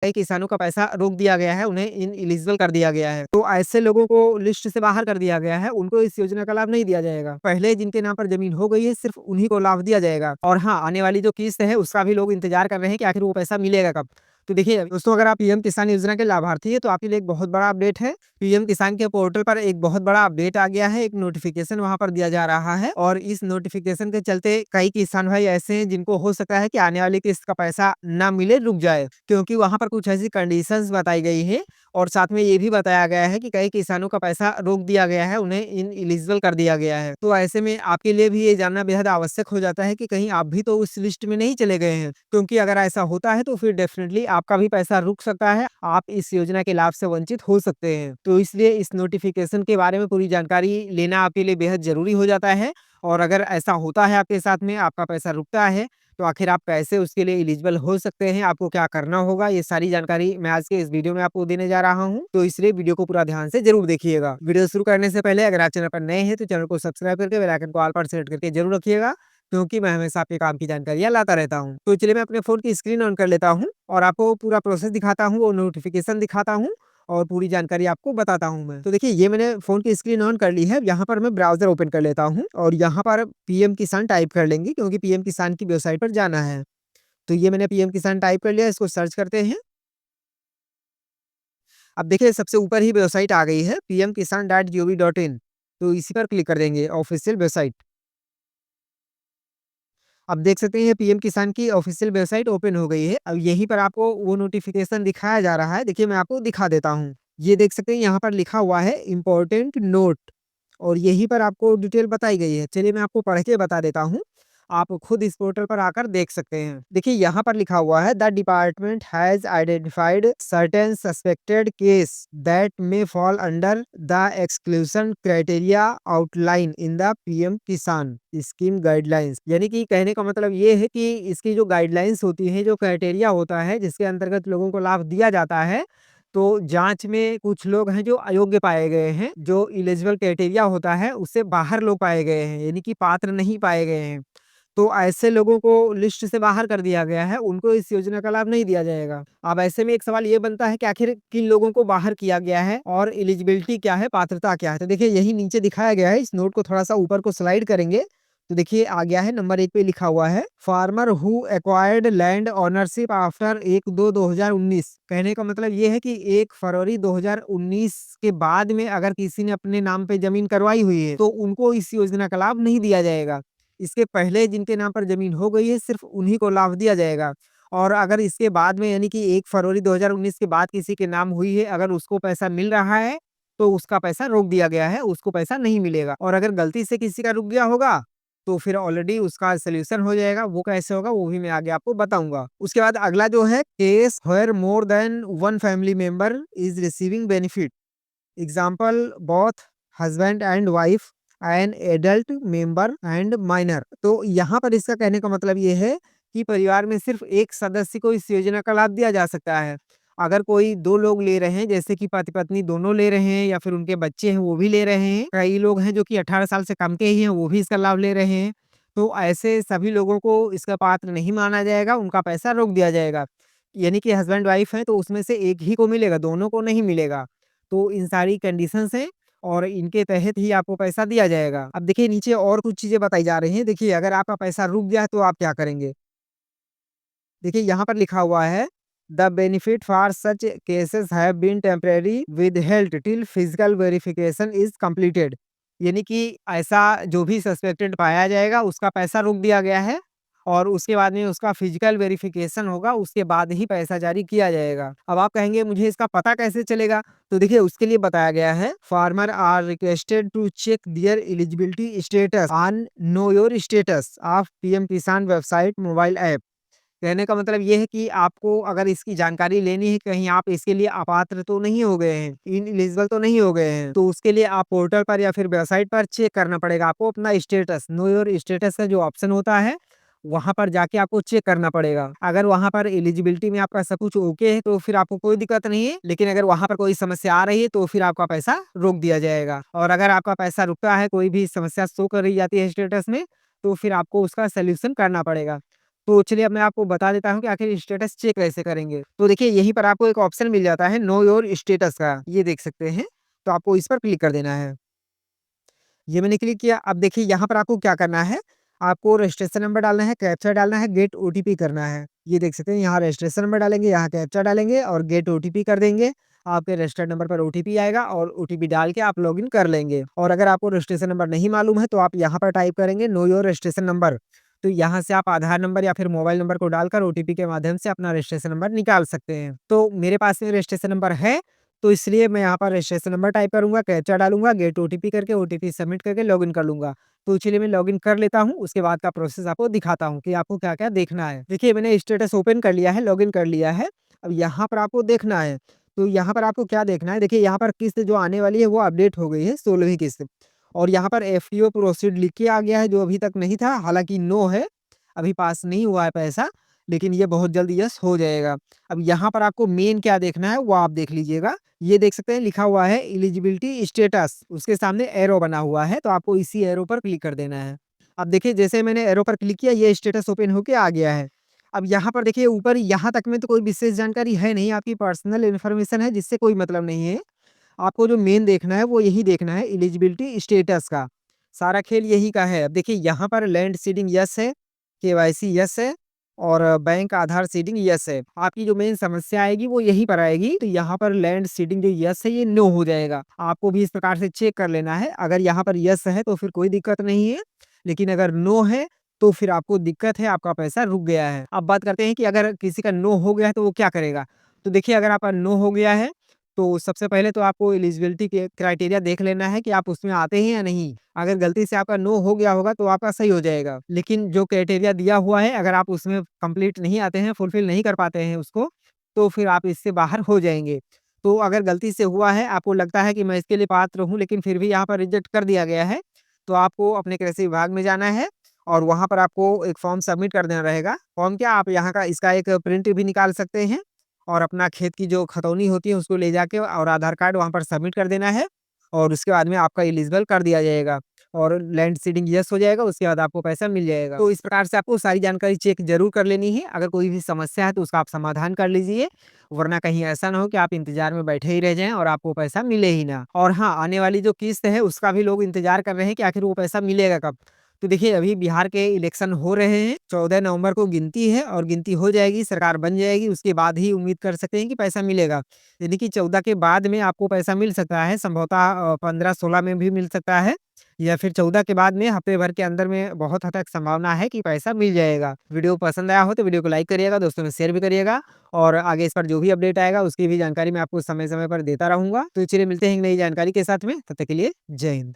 कई किसानों का पैसा रोक दिया गया है, उन्हें इनएलिजिबल कर दिया गया है। तो ऐसे लोगों को लिस्ट से बाहर कर दिया गया है, उनको इस योजना का लाभ नहीं दिया जाएगा। पहले जिनके नाम पर ज़मीन हो गई है, सिर्फ़ उन्हीं को लाभ दिया जाएगा। और हाँ, आने वाली जो किस्त है, उसका भी लोग इंतज़ार कर रहे हैं कि आखिर वो पैसा मिलेगा कब? तो देखिए दोस्तों, अगर आप पीएम किसान योजना के लाभार्थी हैं, तो आपके लिए एक बहुत बड़ा अपडेट है। पीएम किसान के पोर्टल पर एक बहुत बड़ा अपडेट आ गया है, एक नोटिफ़िकेशन वहाँ पर दिया जा रहा है और इस नोटिफ़िकेशन के चलते कई किसान भाई ऐसे हैं जिनको हो सकता है कि आने वाली किस्त का पैसा ना मिले, रुक जाए। क्योंकि वहाँ पर कुछ ऐसी कंडीशंस बताई गई हैं और साथ में ये भी बताया गया है कि कई किसानों का पैसा रोक दिया गया है, उन्हें इनएलिजिबल कर दिया गया है। तो ऐसे में आपके लिए भी ये जानना बेहद आवश्यक हो जाता है कि कहीं आप भी तो उस लिस्ट में नहीं चले गए हैं। क्योंकि अगर ऐसा होता है तो फिर डेफ़िनिटली आपका भी पैसा रुक सकता है, आप इस योजना के लाभ से वंचित हो सकते हैं। तो इसलिए इस नोटिफ़िकेशन के बारे में पूरी जानकारी लेना आपके लिए बेहद ज़रूरी हो जाता है और अगर ऐसा होता है आपके साथ में, आपका पैसा रुकता है, तो आखिर आप कैसे उसके लिए एलिजिबल हो सकते हैं, आपको क्या करना होगा, ये सारी जानकारी मैं आज के इस वीडियो में आपको देने जा रहा हूँ। तो इसलिए वीडियो को पूरा ध्यान से ज़रूर देखिएगा। वीडियो शुरू करने से पहले अगर आप चैनल पर नए हैं, तो चैनल को सब्सक्राइब करके बेल आइकन को ऑल पर सेट करके ज़रूर रखिएगा, क्योंकि मैं हमेशा आपके काम की जानकारियाँ लाता रहता हूँ। तो चलिए मैं अपने फ़ोन की स्क्रीन ऑन कर लेता हूँ और आपको पूरा प्रोसेस दिखाता हूँ, वो नोटिफ़िकेशन दिखाता हूँ और पूरी जानकारी आपको बताता हूँ मैं। तो देखिए ये मैंने फ़ोन की स्क्रीन ऑन कर ली है। यहाँ पर मैं ब्राउज़र ओपन कर लेता हूँ और यहाँ पर पीएम किसान टाइप कर लेंगे, क्योंकि पीएम किसान की वेबसाइट पर जाना है। तो ये मैंने पीएम किसान टाइप कर लिया, इसको सर्च करते हैं। अब देखिए सबसे ऊपर ही वेबसाइट आ गई है pmkisan.gov.in, तो इसी पर क्लिक कर देंगे, ऑफिशियल वेबसाइट। अब देख सकते हैं पीएम किसान की ऑफिशियल वेबसाइट ओपन हो गई है। अब यहीं पर आपको वो नोटिफिकेशन दिखाया जा रहा है। देखिए मैं आपको दिखा देता हूँ। ये देख सकते हैं यहाँ पर लिखा हुआ है इम्पोर्टेंट नोट और यहीं पर आपको डिटेल बताई गई है। चलिए मैं आपको पढ़ के बता देता हूँ। आप खुद इस पोर्टल पर आकर देख सकते हैं। देखिए यहाँ पर लिखा हुआ है the department has identified certain suspected case that may fall under the exclusion criteria outline in the PM किसान स्कीम गाइडलाइंस। यानी कि कहने का मतलब ये है कि इसकी जो गाइडलाइंस होती है, जो क्राइटेरिया होता है जिसके अंतर्गत लोगों को लाभ दिया जाता है, तो जाँच में कुछ लोग हैं जो अयोग्य पाए गए हैं, जो एलिजिबल क्राइटेरिया होता है उससे बाहर लोग पाए गए हैं, यानी कि पात्र नहीं पाए गए हैं। तो ऐसे लोगों को लिस्ट से बाहर कर दिया गया है, उनको इस योजना का लाभ नहीं दिया जाएगा। अब ऐसे में एक सवाल ये बनता है कि आखिर किन लोगों को बाहर किया गया है और एलिजिबिलिटी क्या है, पात्रता क्या है? तो देखिए यही नीचे दिखाया गया है, इस नोट को थोड़ा-सा ऊपर को स्लाइड करेंगे, तो देखिए आ गया है नंबर 1 पे लिखा हुआ है फार्मर हू एक्वायर्ड लैंड ओनरशिप आफ्टर 1/2/2019। कहने का मतलब ये है कि 1 फरवरी 2019 के बाद में अगर किसी ने अपने नाम पे ज़मीन करवाई हुई है, तो उनको इस योजना का लाभ नहीं दिया जाएगा। इसके पहले जिनके नाम पर ज़मीन हो गई है, सिर्फ़ उन्हीं को लाभ दिया जाएगा और अगर इसके बाद में यानी कि 1 फरवरी 2019 के बाद किसी के नाम हुई है, अगर उसको पैसा मिल रहा है, तो उसका पैसा रोक दिया गया है, उसको पैसा नहीं मिलेगा और अगर गलती से किसी का रुक गया होगा, तो फिर ऑलरेडी उसका सॉल्यूशन हो जाएगा। वो कैसे होगा, वो भी मैं आगे आपको बताऊँगा। उसके बाद अगला जो है case where more than 1 family member is receiving benefit. Example both husband and wife an adult member and minor. तो यहाँ पर इसका कहने का मतलब ये है कि परिवार में सिर्फ एक सदस्य को इस योजना का लाभ दिया जा सकता है। अगर कोई 2 लोग ले रहे हैं, जैसे कि पति पत्नी दोनों ले रहे हैं या फिर उनके बच्चे हैं वो भी ले रहे हैं, कई लोग हैं जो कि 18 साल से कम के ही हैं, वो भी इसका लाभ ले रहे हैं, तो ऐसे सभी लोगों को इसका पात्र नहीं माना जाएगा, उनका पैसा रोक दिया जाएगा। यानी कि हस्बैंड वाइफ है तो उसमें से एक ही को मिलेगा, दोनों को नहीं मिलेगा। तो इन सारी कंडीशंस हैं और इनके तहत ही आपको पैसा दिया जाएगा। अब देखिए नीचे और कुछ चीज़ें बताई जा रही हैं। देखिए अगर आपका पैसा रुक गया तो आप क्या करेंगे? देखिए यहाँ पर लिखा हुआ है the benefit for such cases have been temporary withheld till physical verification is completed. यानी कि ऐसा जो भी सस्पेक्टेड पाया जाएगा उसका पैसा रोक दिया गया है और उसके बाद में उसका फिजिकल वेरिफिकेशन होगा, उसके बाद ही पैसा जारी किया जाएगा। अब आप कहेंगे मुझे इसका पता कैसे चलेगा? तो देखिए उसके लिए बताया गया है farmer are requested to check their eligibility status on know your status of PM Kisan website mobile app. कहने का मतलब ये है कि आपको अगर इसकी जानकारी लेनी है, कहीं आप इसके लिए अपात्र तो नहीं हो गए हैं, इनएलिजिबल तो नहीं हो गए हैं, तो उसके लिए आप पोर्टल पर या फिर वेबसाइट पर चेक करना पड़ेगा आपको अपना स्टेटस। नो योर स्टेटस का जो ऑप्शन होता है, वहाँ पर जाके आपको चेक करना पड़ेगा। अगर वहाँ पर एलिजिबिलिटी में आपका सब कुछ ओके है, तो फिर आपको कोई दिक्कत नहीं है, लेकिन अगर वहाँ पर कोई समस्या आ रही है, तो फिर आपका पैसा रोक दिया जाएगा और अगर आपका पैसा रुकता है, कोई भी समस्या शो कर रही जाती है स्टेटस में, तो फिर आपको उसका सॉल्यूशन करना पड़ेगा। तो चलिए अब मैं आपको बता देता हूँ कि आखिर स्टेटस चेक कैसे करेंगे। तो देखिए यहीं पर आपको एक ऑप्शन मिल जाता है नो योर स्टेटस का, ये देख सकते हैं। तो आपको इस पर क्लिक कर देना है। ये मैंने क्लिक किया। अब देखिए यहाँ पर आपको क्या करना है, आपको रजिस्ट्रेशन नंबर डालना है, कैप्चा डालना है, गेट ओटीपी करना है। ये देख सकते हैं यहाँ रजिस्ट्रेशन नंबर डालेंगे, यहाँ कैप्चा डालेंगे और गेट ओटीपी कर देंगे। आपके रजिस्टर्ड नंबर पर ओटीपी आएगा और ओटीपी डाल के आप लॉगिन कर लेंगे। और अगर आपको रजिस्ट्रेशन नंबर नहीं मालूम है तो आप यहाँ पर टाइप करेंगे नो योर रजिस्ट्रेशन नंबर। तो यहाँ से आप आधार नंबर या फिर मोबाइल नंबर को डालकर ओटीपी के माध्यम से अपना रजिस्ट्रेशन नंबर निकाल सकते हैं। तो मेरे पास में रजिस्ट्रेशन नंबर है, तो इसलिए मैं यहाँ पर रजिस्ट्रेशन नंबर टाइप करूँगा, कैप्चा डालूँगा, गेट ओटीपी करके ओटीपी सबमिट करके लॉगिन कर लूँगा। तो चलिए मैं लॉगिन कर लेता हूँ, उसके बाद का प्रोसेस आपको दिखाता हूँ कि आपको क्या-क्या देखना है। देखिए मैंने स्टेटस ओपन कर लिया है, लॉगिन कर लिया है। अब यहाँ पर आपको देखना है, तो यहाँ पर आपको क्या देखना है, देखिए यहाँ पर किस्त जो आने वाली है वो अपडेट हो गई है 16वीं किस्त। और यहाँ पर एफटीओ प्रोसीड लिख के आ गया है जो अभी तक नहीं था, हालाँकि नो है, अभी पास नहीं हुआ है पैसा, लेकिन ये बहुत जल्द यस हो जाएगा। अब यहाँ पर आपको मेन क्या देखना है वो आप देख लीजिएगा। ये देख सकते हैं लिखा हुआ है एलिजिबिलिटी स्टेटस, उसके सामने एरो बना हुआ है, तो आपको इसी एरो पर क्लिक कर देना है। अब देखिए जैसे मैंने एरो पर क्लिक किया ये स्टेटस ओपन होके आ गया है। अब यहाँ पर देखिए ऊपर यहाँ तक में तो कोई विशेष जानकारी है नहीं, आपकी पर्सनल इन्फॉर्मेशन है जिससे कोई मतलब नहीं है। आपको जो मेन देखना है वो यही देखना है एलिजिबिलिटी स्टेटस का। सारा खेल यही का है। अब देखिए यहाँ पर लैंड सीडिंग यस है, केवाईसी यस है और बैंक आधार सीडिंग यस है। आपकी जो मेन समस्या आएगी वो यहीं पर आएगी। तो यहाँ पर लैंड सीडिंग जो यस है ये नो हो जाएगा। आपको भी इस प्रकार से चेक कर लेना है। अगर यहाँ पर यस है तो फिर कोई दिक्कत नहीं है, लेकिन अगर नो है तो फिर आपको दिक्कत है, आपका पैसा रुक गया है। अब बात करते हैं कि अगर किसी का नो हो गया है तो वो क्या करेगा? तो देखिए अगर आपका नो हो गया है तो सबसे पहले तो आपको एलिजिबिलिटी के क्राइटेरिया देख लेना है कि आप उसमें आते हैं या नहीं। अगर गलती से आपका नो हो गया होगा तो आपका सही हो जाएगा। लेकिन जो क्राइटेरिया दिया हुआ है अगर आप उसमें कंप्लीट नहीं आते हैं, फुलफिल नहीं कर पाते हैं उसको, तो फिर आप इससे बाहर हो जाएँगे। तो अगर गलती से हुआ है, आपको लगता है कि मैं इसके लिए पात्र हूँ लेकिन फिर भी यहाँ पर रिजेक्ट कर दिया गया है, तो आपको अपने कृषि विभाग में जाना है और वहाँ पर आपको एक फॉर्म सबमिट कर देना रहेगा। फॉर्म क्या, आप यहाँ का इसका एक प्रिंट भी निकाल सकते हैं और अपना खेत की जो खतौनी होती है उसको ले जाके और आधार कार्ड वहाँ पर सबमिट कर देना है और उसके बाद में आपका एलिजिबल कर दिया जाएगा और लैंड सीडिंग यस हो जाएगा, उसके बाद आपको पैसा मिल जाएगा। तो इस प्रकार से आपको सारी जानकारी चेक ज़रूर कर लेनी है। अगर कोई भी समस्या है तो उसका आप समाधान कर लीजिए, वरना कहीं ऐसा ना हो कि आप इंतज़ार में बैठे ही रह जाएँ और आपको पैसा मिले ही ना। और हाँ, आने वाली जो किस्त है उसका भी लोग इंतज़ार कर रहे हैं कि आखिर वो पैसा मिलेगा कब? तो देखिए अभी बिहार के इलेक्शन हो रहे हैं, 14 नवंबर को गिनती है और गिनती हो जाएगी, सरकार बन जाएगी, उसके बाद ही उम्मीद कर सकते हैं कि पैसा मिलेगा। यानी कि 14 के बाद में आपको पैसा मिल सकता है, संभवतः 15-16 में भी मिल सकता है या फिर 14 के बाद में हफ्ते भर के अंदर में बहुत हद तक संभावना है कि पैसा मिल जाएगा। वीडियो पसंद आया हो तो वीडियो को लाइक करिएगा, दोस्तों में शेयर भी करिएगा और आगे इस पर जो भी अपडेट आएगा उसकी भी जानकारी मैं आपको समय-समय पर देता रहूँगा। तो चलिए मिलते हैं एक नई जानकारी के साथ में, तब तक के लिए जय हिंद।